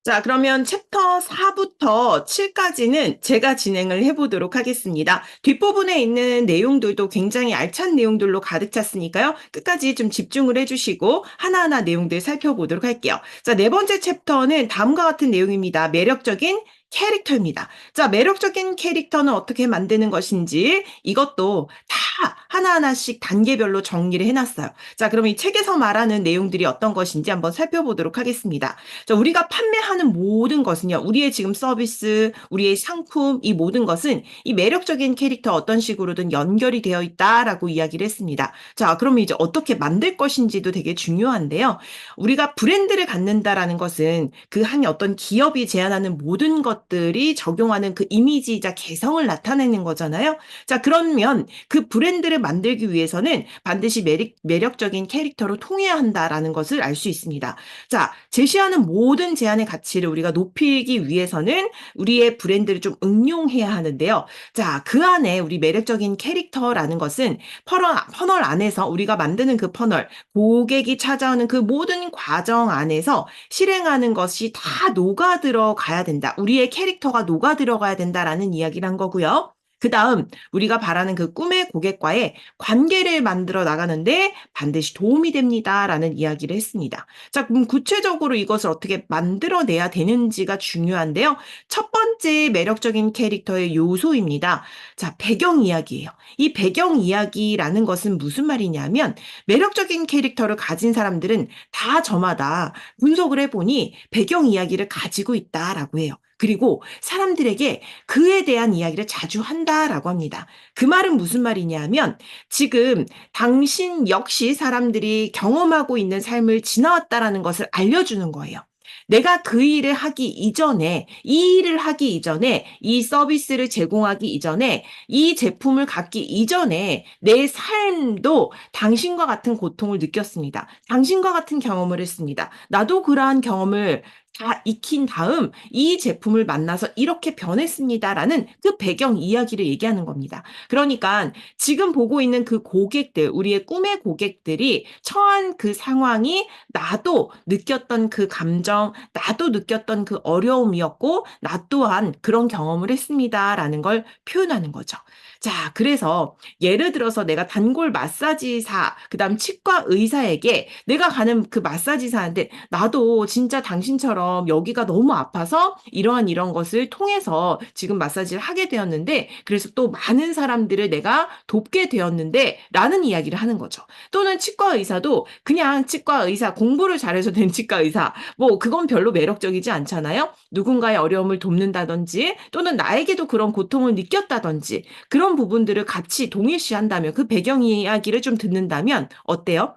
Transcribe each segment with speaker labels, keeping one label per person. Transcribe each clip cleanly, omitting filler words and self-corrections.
Speaker 1: 자, 그러면 챕터 4부터 7까지는 제가 진행을 해보도록 하겠습니다. 뒷부분에 있는 내용들도 굉장히 알찬 내용들로 가득 찼으니까요. 끝까지 좀 집중을 해주시고 하나하나 내용들 살펴보도록 할게요. 자, 네 번째 챕터는 다음과 같은 내용입니다. 매력적인 캐릭터입니다. 자, 매력적인 캐릭터는 어떻게 만드는 것인지 이것도 다 하나하나씩 단계별로 정리를 해놨어요. 자, 그럼 이 책에서 말하는 내용들이 어떤 것인지 한번 살펴보도록 하겠습니다. 자, 우리가 판매하는 모든 것은요, 우리의 지금 서비스, 우리의 상품, 이 모든 것은 이 매력적인 캐릭터 어떤 식으로든 연결이 되어 있다라고 이야기를 했습니다. 자, 그러면 이제 어떻게 만들 것인지도 되게 중요한데요. 우리가 브랜드를 갖는다라는 것은 그 한 어떤 기업이 제안하는 모든 것들이 적용하는 그 이미지이자 개성을 나타내는 거잖아요. 자, 그러면 그 브랜드를 만들기 위해서는 반드시 매력적인 캐릭터로 통해야 한다라는 것을 알 수 있습니다. 자, 제시하는 모든 제안의 가치를 우리가 높이기 위해서는 우리의 브랜드를 좀 응용해야 하는데요. 자, 그 안에 우리 매력적인 캐릭터라는 것은 퍼널 안에서 우리가 만드는 그 퍼널, 고객이 찾아오는 그 모든 과정 안에서 실행하는 것이 다 녹아들어 가야 된다. 우리의 캐릭터가 녹아들어 가야 된다라는 이야기를 한 거고요. 그 다음 우리가 바라는 그 꿈의 고객과의 관계를 만들어 나가는데 반드시 도움이 됩니다라는 이야기를 했습니다. 자, 그럼 구체적으로 이것을 어떻게 만들어내야 되는지가 중요한데요. 첫 번째 매력적인 캐릭터의 요소입니다. 자, 배경 이야기예요. 이 배경 이야기라는 것은 무슨 말이냐면 매력적인 캐릭터를 가진 사람들은 다 저마다 분석을 해보니 배경 이야기를 가지고 있다라고 해요. 그리고 사람들에게 그에 대한 이야기를 자주 한다라고 합니다. 그 말은 무슨 말이냐면 지금 당신 역시 사람들이 경험하고 있는 삶을 지나왔다라는 것을 알려주는 거예요. 내가 그 일을 하기 이전에, 이 일을 하기 이전에, 이 서비스를 제공하기 이전에, 이 제품을 갖기 이전에 내 삶도 당신과 같은 고통을 느꼈습니다. 당신과 같은 경험을 했습니다. 나도 그러한 경험을 다 익힌 다음 이 제품을 만나서 이렇게 변했습니다라는 그 배경 이야기를 얘기하는 겁니다. 그러니까 지금 보고 있는 그 고객들, 우리의 꿈의 고객들이 처한 그 상황이 나도 느꼈던 그 감정, 나도 느꼈던 그 어려움이었고, 나 또한 그런 경험을 했습니다라는 걸 표현하는 거죠. 자, 그래서 예를 들어서 내가 단골 마사지사, 그다음 치과 의사에게 내가 가는 그 마사지사한테 나도 진짜 당신처럼 여기가 너무 아파서 이러한 것을 통해서 지금 마사지를 하게 되었는데 그래서 또 많은 사람들을 내가 돕게 되었는데 라는 이야기를 하는 거죠. 또는 치과 의사도 그냥 치과 의사 공부를 잘해서 된 치과 의사 뭐 그건 별로 매력적이지 않잖아요. 누군가의 어려움을 돕는다든지 또는 나에게도 그런 고통을 느꼈다든지 그런 부분들을 같이 동일시한다면 그 배경 이야기를 좀 듣는다면 어때요?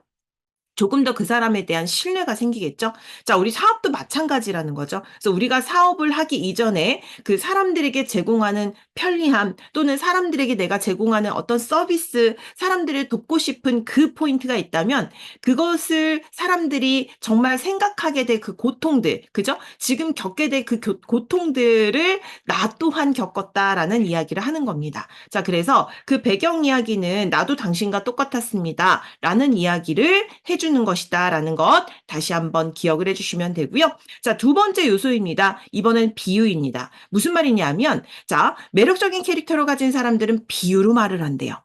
Speaker 1: 조금 더 그 사람에 대한 신뢰가 생기겠죠? 자, 우리 사업도 마찬가지라는 거죠. 그래서 우리가 사업을 하기 이전에 그 사람들에게 제공하는 편리함 또는 사람들에게 내가 제공하는 어떤 서비스, 사람들을 돕고 싶은 그 포인트가 있다면 그것을 사람들이 정말 생각하게 될 그 고통들, 그죠? 지금 겪게 될 그 고통들을 나 또한 겪었다라는 이야기를 하는 겁니다. 자, 그래서 그 배경 이야기는 나도 당신과 똑같았습니다. 라는 이야기를 해주는 것이다. 라는 것 다시 한번 기억을 해주시면 되고요. 자, 두 번째 요소입니다. 이번엔 비유입니다. 무슨 말이냐면, 자, 매력적인 캐릭터를 가진 사람들은 비유로 말을 한대요.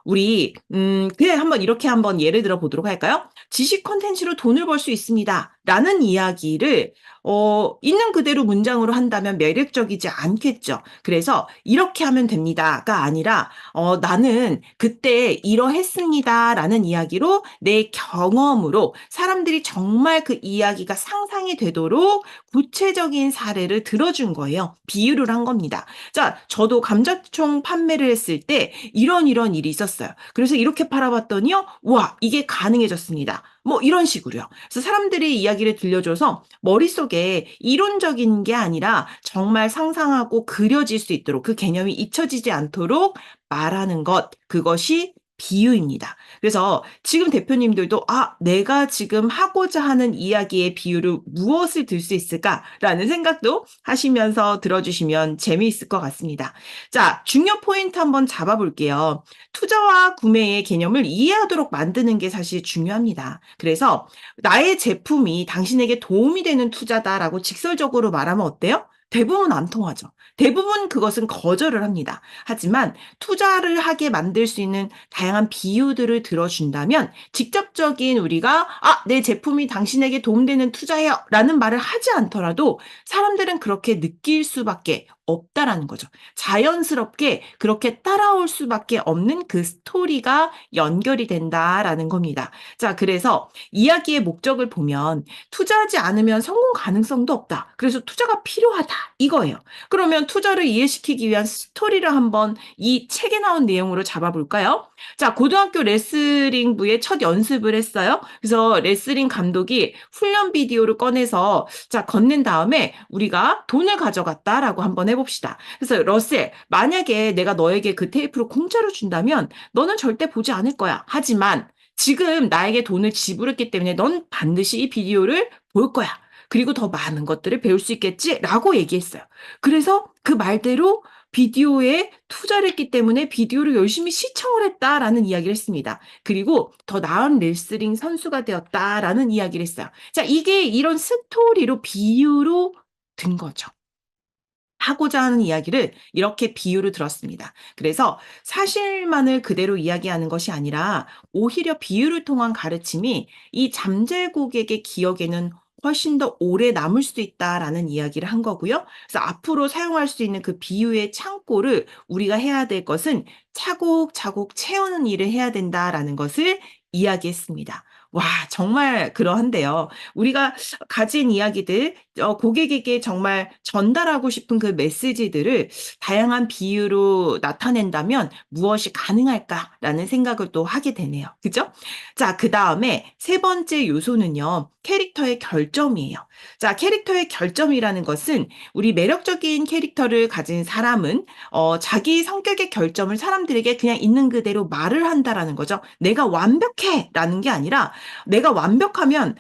Speaker 1: 우리 그냥 한번 이렇게 한번 예를 들어 보도록 할까요? 지식 콘텐츠로 돈을 벌 수 있습니다. 라는 이야기를 있는 그대로 문장으로 한다면 매력적이지 않겠죠. 그래서 이렇게 하면 됩니다가 아니라 나는 그때 이러했습니다라는 이야기로 내 경험으로 사람들이 정말 그 이야기가 상상이 되도록 구체적인 사례를 들어준 거예요. 비유를 한 겁니다. 자, 저도 감자총 판매를 했을 때 이런 일이 있었어요. 그래서 이렇게 팔아봤더니요, 와, 이게 가능해졌습니다. 뭐 이런 식으로요. 그래서 사람들이 이야기를 들려줘서 머릿속에 이론적인 게 아니라 정말 상상하고 그려질 수 있도록 그 개념이 잊혀지지 않도록 말하는 것, 그것이 비유입니다. 그래서 지금 대표님들도 내가 지금 하고자 하는 이야기의 비유를 무엇을 들 수 있을까라는 생각도 하시면서 들어주시면 재미있을 것 같습니다. 자, 중요 포인트 한번 잡아볼게요. 투자와 구매의 개념을 이해하도록 만드는 게 사실 중요합니다. 그래서 나의 제품이 당신에게 도움이 되는 투자다라고 직설적으로 말하면 어때요? 대부분 안 통하죠. 대부분 그것은 거절을 합니다. 하지만 투자를 하게 만들 수 있는 다양한 비유들을 들어준다면 직접적인 우리가 내 제품이 당신에게 도움되는 투자예요 라는 말을 하지 않더라도 사람들은 그렇게 느낄 수밖에 없다라는 거죠. 자연스럽게 그렇게 따라올 수밖에 없는 그 스토리가 연결이 된다라는 겁니다. 자, 그래서 이야기의 목적을 보면 투자하지 않으면 성공 가능성도 없다. 그래서 투자가 필요하다. 이거예요. 그러면 투자를 이해시키기 위한 스토리를 한번 이 책에 나온 내용으로 잡아볼까요? 자, 고등학교 레슬링부에 첫 연습을 했어요. 그래서 레슬링 감독이 훈련 비디오를 꺼내서 자, 건넨 다음에 우리가 돈을 가져갔다라고 한번 해봅시다. 그래서 러셀, 만약에 내가 너에게 그 테이프를 공짜로 준다면 너는 절대 보지 않을 거야. 하지만 지금 나에게 돈을 지불했기 때문에 넌 반드시 이 비디오를 볼 거야. 그리고 더 많은 것들을 배울 수 있겠지라고 얘기했어요. 그래서 그 말대로 비디오에 투자를 했기 때문에 비디오를 열심히 시청을 했다라는 이야기를 했습니다. 그리고 더 나은 레슬링 선수가 되었다라는 이야기를 했어요. 자, 이게 이런 스토리로 비유로 든 거죠. 하고자 하는 이야기를 이렇게 비유로 들었습니다. 그래서 사실만을 그대로 이야기하는 것이 아니라 오히려 비유를 통한 가르침이 이 잠재고객의 기억에는 훨씬 더 오래 남을 수 있다라는 이야기를 한 거고요. 그래서 앞으로 사용할 수 있는 그 비유의 창고를 우리가 해야 될 것은 차곡차곡 채우는 일을 해야 된다라는 것을 이야기했습니다. 와, 정말 그러한데요. 우리가 가진 이야기들, 고객에게 정말 전달하고 싶은 그 메시지들을 다양한 비유로 나타낸다면 무엇이 가능할까라는 생각을 또 하게 되네요. 그죠? 자, 그 다음에 세 번째 요소는요, 캐릭터의 결점이에요. 자, 캐릭터의 결점이라는 것은 우리 매력적인 캐릭터를 가진 사람은 자기 성격의 결점을 사람들에게 그냥 있는 그대로 말을 한다라는 거죠. 내가 완벽해라는 게 아니라 내가 완벽하면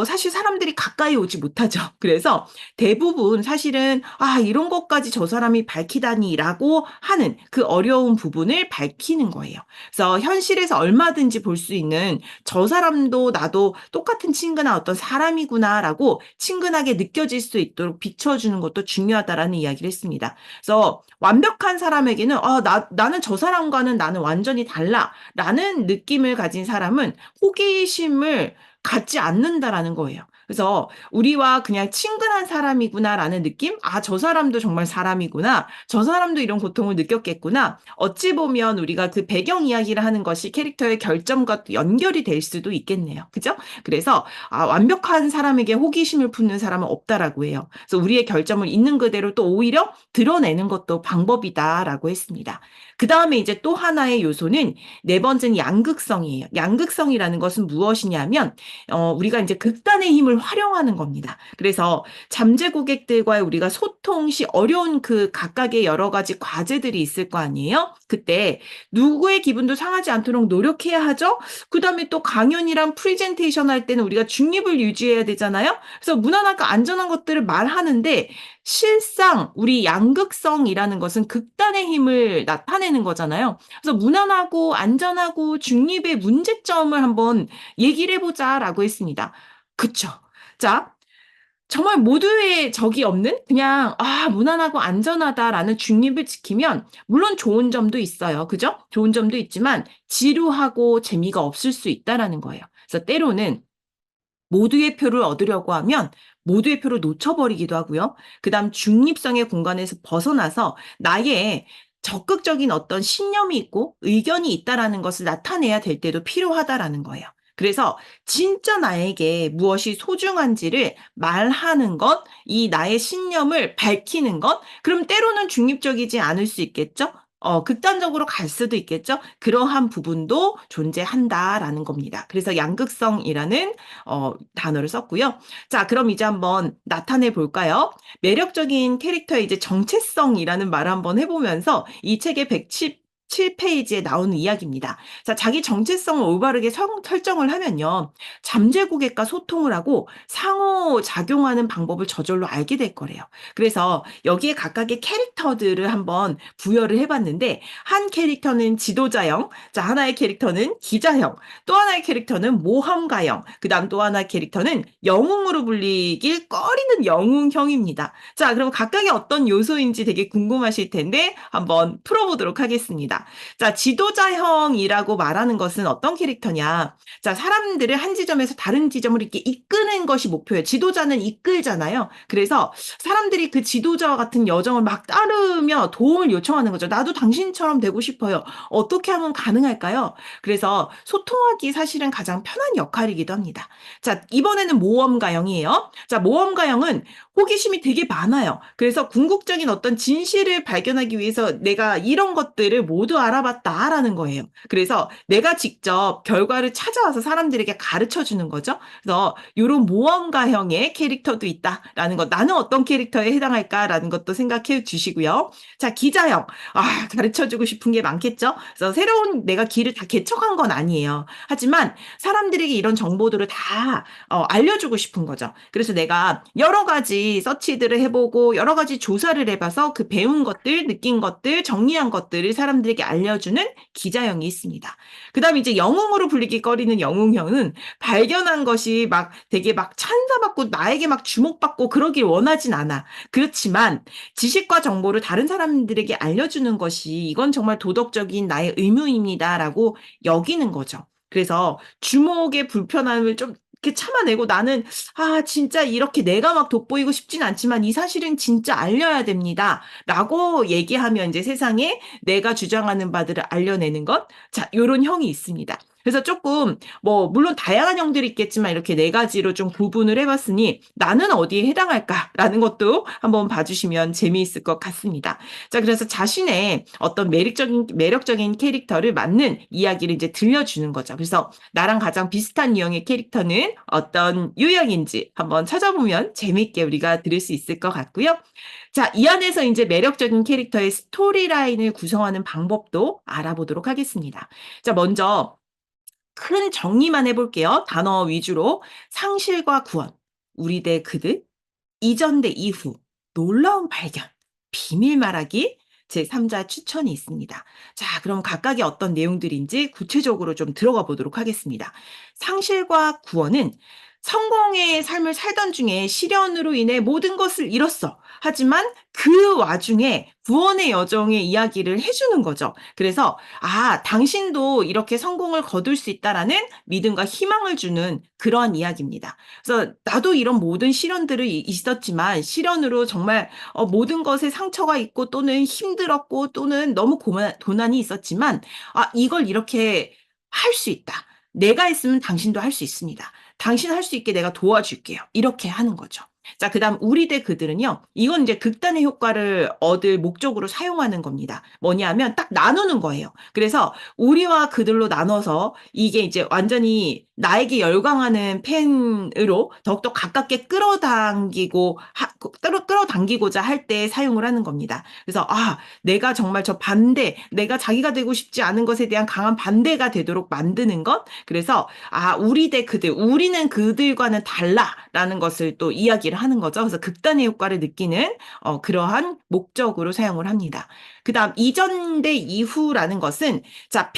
Speaker 1: 사실 사람들이 가까이 오지 못하죠. 그래서 대부분 사실은 이런 것까지 저 사람이 밝히다니라고 하는 그 어려운 부분을 밝히는 거예요. 그래서 현실에서 얼마든지 볼 수 있는 저 사람도 나도 똑같은 친근한 어떤 사람이구나라고 친근하게 느껴질 수 있도록 비춰주는 것도 중요하다라는 이야기를 했습니다. 그래서 완벽한 사람에게는 나는 저 사람과는 나는 완전히 달라라는 느낌을 가진 사람은 호기심을 갖지 않는다라는 거예요. 그래서 우리와 그냥 친근한 사람이구나라는 느낌? 저 사람도 정말 사람이구나. 저 사람도 이런 고통을 느꼈겠구나. 어찌 보면 우리가 그 배경 이야기를 하는 것이 캐릭터의 결점과 연결이 될 수도 있겠네요. 그죠? 그래서 완벽한 사람에게 호기심을 품는 사람은 없다라고 해요. 그래서 우리의 결점을 있는 그대로 또 오히려 드러내는 것도 방법이다라고 했습니다. 그 다음에 이제 또 하나의 요소는 네 번째는 양극성이에요. 양극성이라는 것은 무엇이냐면 우리가 이제 극단의 힘을 활용하는 겁니다. 그래서 잠재 고객들과의 우리가 소통 시 어려운 그 각각의 여러 가지 과제들이 있을 거 아니에요? 그때 누구의 기분도 상하지 않도록 노력해야 하죠? 그 다음에 또 강연이랑 프레젠테이션 할 때는 우리가 중립을 유지해야 되잖아요? 그래서 무난하고 안전한 것들을 말하는데 실상 우리 양극성이라는 것은 극단의 힘을 나타내는 거잖아요. 그래서 무난하고 안전하고 중립의 문제점을 한번 얘기를 해보자라고 했습니다. 그쵸? 자, 정말 모두의 적이 없는 그냥 무난하고 안전하다라는 중립을 지키면 물론 좋은 점도 있어요. 그죠? 좋은 점도 있지만 지루하고 재미가 없을 수 있다라는 거예요. 그래서 때로는 모두의 표를 얻으려고 하면 모두의 표를 놓쳐버리기도 하고요. 그다음 중립성의 공간에서 벗어나서 나의 적극적인 어떤 신념이 있고 의견이 있다라는 것을 나타내야 될 때도 필요하다라는 거예요. 그래서 진짜 나에게 무엇이 소중한지를 말하는 것, 이 나의 신념을 밝히는 것, 그럼 때로는 중립적이지 않을 수 있겠죠? 극단적으로 갈 수도 있겠죠? 그러한 부분도 존재한다라는 겁니다. 그래서 양극성이라는 단어를 썼고요. 자, 그럼 이제 한번 나타내 볼까요? 매력적인 캐릭터의 이제 정체성이라는 말을 한번 해보면서 이 책의 7페이지에 나오는 이야기입니다. 자, 자기 정체성을 올바르게 설정을 하면요. 잠재 고객과 소통을 하고 상호작용하는 방법을 저절로 알게 될 거래요. 그래서 여기에 각각의 캐릭터들을 한번 부여를 해봤는데, 한 캐릭터는 지도자형, 자, 하나의 캐릭터는 기자형, 또 하나의 캐릭터는 모험가형, 그 다음 또 하나의 캐릭터는 영웅으로 불리길 꺼리는 영웅형입니다. 자, 그럼 각각의 어떤 요소인지 되게 궁금하실 텐데 한번 풀어보도록 하겠습니다. 자, 지도자형이라고 말하는 것은 어떤 캐릭터냐? 자, 사람들을 한 지점에서 다른 지점으로 이렇게 이끄는 것이 목표예요. 지도자는 이끌잖아요. 그래서 사람들이 그 지도자와 같은 여정을 막 따르며 도움을 요청하는 거죠. 나도 당신처럼 되고 싶어요. 어떻게 하면 가능할까요? 그래서 소통하기 사실은 가장 편한 역할이기도 합니다. 자, 이번에는 모험가형이에요. 자, 모험가형은 호기심이 되게 많아요. 그래서 궁극적인 어떤 진실을 발견하기 위해서 내가 이런 것들을 모두 알아봤다라는 거예요. 그래서 내가 직접 결과를 찾아와서 사람들에게 가르쳐 주는 거죠. 그래서 이런 모험가형의 캐릭터도 있다라는 것. 나는 어떤 캐릭터에 해당할까라는 것도 생각해 주시고요. 자, 기자형. 아, 가르쳐 주고 싶은 게 많겠죠? 그래서 새로운 내가 길을 다 개척한 건 아니에요. 하지만 사람들에게 이런 정보들을 다 알려주고 싶은 거죠. 그래서 내가 여러 가지 서치들을 해보고 여러 가지 조사를 해봐서 그 배운 것들, 느낀 것들, 정리한 것들을 사람들에게 알려주는 기자형이 있습니다. 그 다음에 이제 영웅으로 불리기 꺼리는 영웅형은 발견한 것이 막 되게 막 찬사받고 나에게 막 주목받고 그러길 원하진 않아. 그렇지만 지식과 정보를 다른 사람들에게 알려주는 것이 이건 정말 도덕적인 나의 의무입니다라고 여기는 거죠. 그래서 주목의 불편함을 좀 이렇게 참아내고 나는 진짜 이렇게 내가 막 돋보이고 싶진 않지만 이 사실은 진짜 알려야 됩니다. 라고 얘기하면 이제 세상에 내가 주장하는 바들을 알려내는 것. 자, 요런 형이 있습니다. 그래서 조금 물론 다양한 형들이 있겠지만 이렇게 네 가지로 좀 구분을 해봤으니 나는 어디에 해당할까라는 것도 한번 봐주시면 재미있을 것 같습니다. 자, 그래서 자신의 어떤 매력적인 캐릭터를 맞는 이야기를 이제 들려주는 거죠. 그래서 나랑 가장 비슷한 유형의 캐릭터는 어떤 유형인지 한번 찾아보면 재미있게 우리가 들을 수 있을 것 같고요. 자, 이 안에서 이제 매력적인 캐릭터의 스토리라인을 구성하는 방법도 알아보도록 하겠습니다. 자, 먼저 큰 정리만 해볼게요. 단어 위주로. 상실과 구원, 우리 대 그들, 이전 대 이후, 놀라운 발견, 비밀 말하기, 제3자 추천이 있습니다. 자, 그럼 각각의 어떤 내용들인지 구체적으로 좀 들어가 보도록 하겠습니다. 상실과 구원은 성공의 삶을 살던 중에 시련으로 인해 모든 것을 잃었어. 하지만 그 와중에 구원의 여정의 이야기를 해주는 거죠. 그래서 당신도 이렇게 성공을 거둘 수 있다라는 믿음과 희망을 주는 그러한 이야기입니다. 그래서 나도 이런 모든 시련들이 있었지만 시련으로 정말 모든 것에 상처가 있고 또는 힘들었고 또는 너무 고난이 있었지만 이걸 이렇게 할 수 있다. 내가 했으면 당신도 할 수 있습니다. 당신 할 수 있게 내가 도와줄게요. 이렇게 하는 거죠. 자, 그 다음 우리 대 그들은요. 이건 이제 극단의 효과를 얻을 목적으로 사용하는 겁니다. 뭐냐면 딱 나누는 거예요. 그래서 우리와 그들로 나눠서 이게 이제 완전히 나에게 열광하는 팬으로 더욱더 가깝게 끌어당기고자 할 때 사용을 하는 겁니다. 그래서 내가 정말 내가 자기가 되고 싶지 않은 것에 대한 강한 반대가 되도록 만드는 것. 그래서 우리 대 그들, 우리는 그들과는 달라라는 것을 또 이야기를 하는 거죠. 그래서 극단의 효과를 느끼는 그러한 목적으로 사용을 합니다. 그 다음 이전 대 이후라는 것은 자,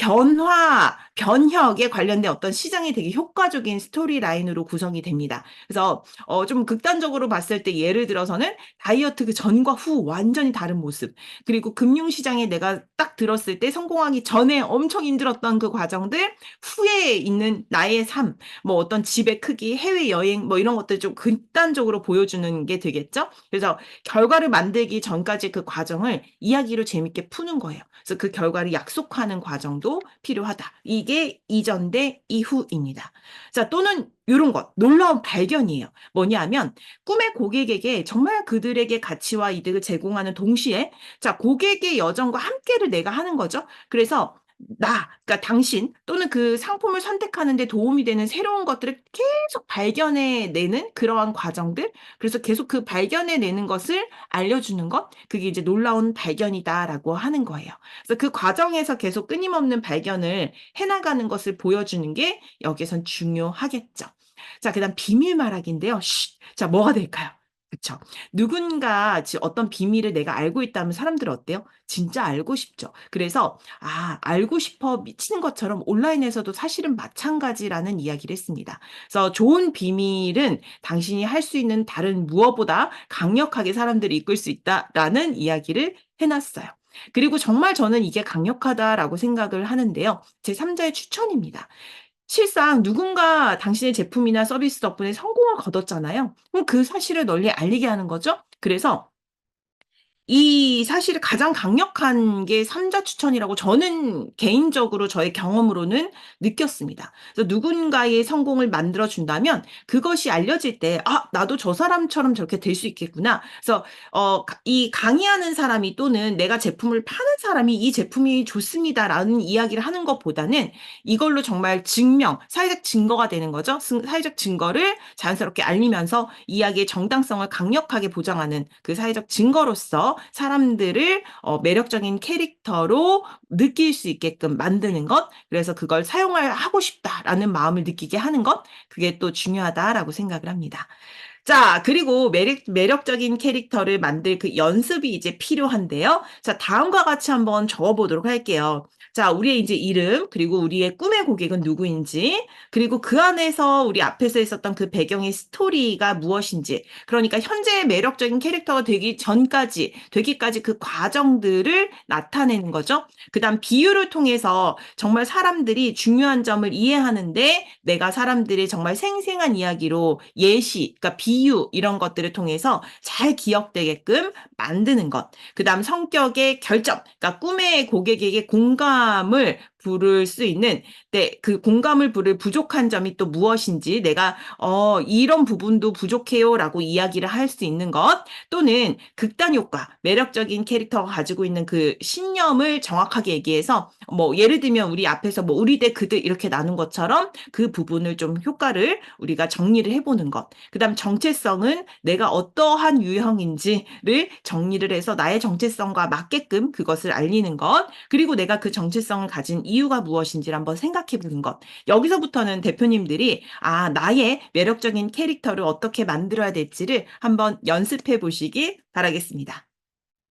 Speaker 1: 변혁에 관련된 어떤 시장에 되게 효과적인 스토리라인으로 구성이 됩니다. 그래서 좀 극단적으로 봤을 때 예를 들어서는 다이어트 그 전과 후 완전히 다른 모습, 그리고 금융시장에 내가 딱 들었을 때 성공하기 전에 엄청 힘들었던 그 과정들, 후에 있는 나의 삶, 어떤 집의 크기, 해외여행 이런 것들 좀 극단적으로 보여주는 게 되겠죠. 그래서 결과를 만들기 전까지 그 과정을 이야기로 재밌게 푸는 거예요. 그래서 그 결과를 약속하는 과정도 필요하다. 이게 이전 대 이후입니다. 자, 또는 이런 것, 놀라운 발견이에요. 뭐냐면 꿈의 고객에게 정말 그들에게 가치와 이득을 제공하는 동시에 자, 고객의 여정과 함께를 내가 하는 거죠. 그래서 그러니까 당신 또는 그 상품을 선택하는 데 도움이 되는 새로운 것들을 계속 발견해내는 그러한 과정들. 그래서 계속 그 발견해내는 것을 알려주는 것. 그게 이제 놀라운 발견이다라고 하는 거예요. 그래서 그 과정에서 계속 끊임없는 발견을 해나가는 것을 보여주는 게 여기선 중요하겠죠. 자, 그다음 비밀 말하기인데요. 자, 뭐가 될까요? 그쵸. 누군가 어떤 비밀을 내가 알고 있다면 사람들은 어때요? 진짜 알고 싶죠. 그래서 알고 싶어 미치는 것처럼 온라인에서도 사실은 마찬가지라는 이야기를 했습니다. 그래서 좋은 비밀은 당신이 할 수 있는 다른 무엇보다 강력하게 사람들을 이끌 수 있다라는 이야기를 해놨어요. 그리고 정말 저는 이게 강력하다라고 생각을 하는데요. 제 3자의 추천입니다. 실상 누군가 당신의 제품이나 서비스 덕분에 성공을 거뒀잖아요. 그럼 그 사실을 널리 알리게 하는 거죠. 그래서 이 사실을 가장 강력한 게 삼자 추천이라고 저는 개인적으로 저의 경험으로는 느꼈습니다. 그래서 누군가의 성공을 만들어 준다면 그것이 알려질 때, 나도 저 사람처럼 저렇게 될 수 있겠구나. 그래서 이 강의하는 사람이 또는 내가 제품을 파는 사람이 이 제품이 좋습니다라는 이야기를 하는 것보다는 이걸로 정말 사회적 증거가 되는 거죠. 사회적 증거를 자연스럽게 알리면서 이야기의 정당성을 강력하게 보장하는 그 사회적 증거로서 사람들을 매력적인 캐릭터로 느낄 수 있게끔 만드는 것. 그래서 그걸 하고 싶다라는 마음을 느끼게 하는 것. 그게 또 중요하다라고 생각을 합니다. 자, 그리고 매력적인 캐릭터를 만들 그 연습이 이제 필요한데요. 자, 다음과 같이 한번 적어보도록 할게요. 자, 우리의 이제 이름, 그리고 우리의 꿈의 고객은 누구인지, 그리고 그 안에서 우리 앞에서 있었던 그 배경의 스토리가 무엇인지, 그러니까 현재의 매력적인 캐릭터가 되기까지 그 과정들을 나타내는 거죠. 그 다음 비유를 통해서 정말 사람들이 중요한 점을 이해하는데 내가 사람들이 정말 생생한 이야기로 그러니까 비유 이런 것들을 통해서 잘 기억되게끔 만드는 것. 그 다음 성격의 결점, 그러니까 꿈의 고객에게 공감을 부를 수 있는 그 공감을 부를 부족한 점이 또 무엇인지 내가 이런 부분도 부족해요라고 이야기를 할 수 있는 것 또는 극단 효과, 매력적인 캐릭터가 가지고 있는 그 신념을 정확하게 얘기해서 뭐 예를 들면 우리 앞에서 뭐 우리 대 그들 이렇게 나눈 것처럼 그 부분을 좀 효과를 우리가 정리를 해보는 것. 그다음 정체성은 내가 어떠한 유형인지를 정리를 해서 나의 정체성과 맞게끔 그것을 알리는 것. 그리고 내가 그 정체성을 가진 이유가 무엇인지를 한번 생각해 보는 것. 여기서부터는 대표님들이 나의 매력적인 캐릭터를 어떻게 만들어야 될지를 한번 연습해 보시기 바라겠습니다.